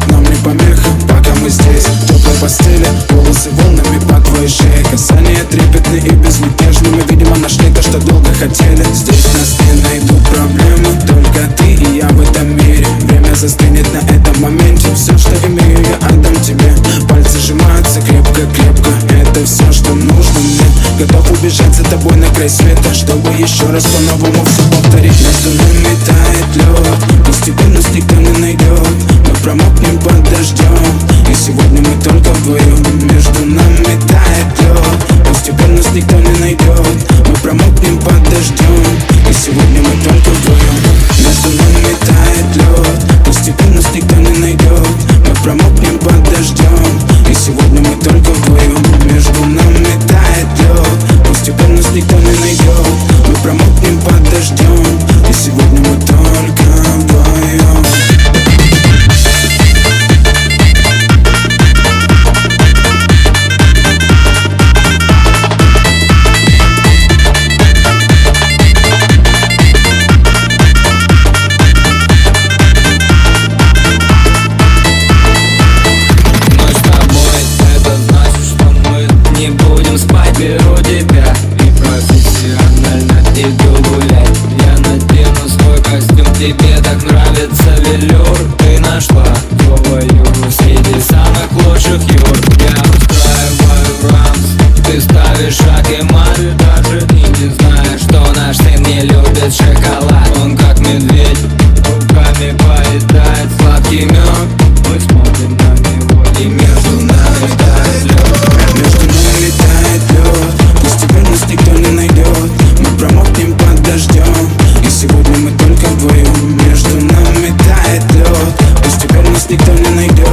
нам не помеха, пока мы здесь в теплой постели. Волосы волнами по твоей шее, касания трепетны и безмятежны. Мы, видимо, нашли то, что долго хотели. Здесь нас не найдут проблемы, только ты и я в этом мире. Время застынет на этом моменте. Все, что имею, я отдам тебе. Пальцы сжимаются крепко-крепко, это все, что нужно мне. Готов убежать за тобой на край света, чтобы еще раз по-новому все повторить. Между нами тает лед, постепенно нас никто не найдет. Мы промокнем под дождем, и сегодня мы только вдвоем. Между нами тает лед, постепенно нас никто не найдет. Мы промокнем под дождем, и сегодня мы только вдвоем. Между нами тает лед, постепенно нас никто не найдет. Мы промокнем под дождем, и сегодня мы только вдвоем. Между нами тает лед, постепенно нас никто не найдет. Мы промокнем под дождем, и сегодня мы только вдвоем. Беру тебя и профессионально иду гулять. Я надену свой костюм, тебе так нравится велюр. Ты нашла твою среди самых лучших юр. Я устраиваю рамс, ты ставишь шаг и мат. Даже и не знаешь, что наш сын не любит шоколад. Он как медведь, руками поедает сладкий мед. Мы смотрим на него, и между нами тает лед. Между нами тает лед, постепенно нас никто не найдет. Мы промокнем под дождем, и сегодня мы только вдвоем. Между нами тает лед, постепенно нас никто не найдет.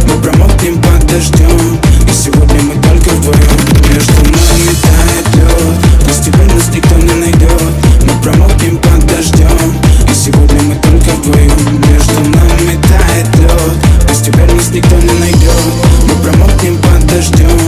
Мы промокнем под дождем, и сегодня мы только вдвоем. Между нами тает лед, постепенно нас никто не найдет. Мы промокнем под дождем, и сегодня мы только вдвоем. Между нами тает лед, постепенно нас никто не найдет. Мы промокнем под дождем,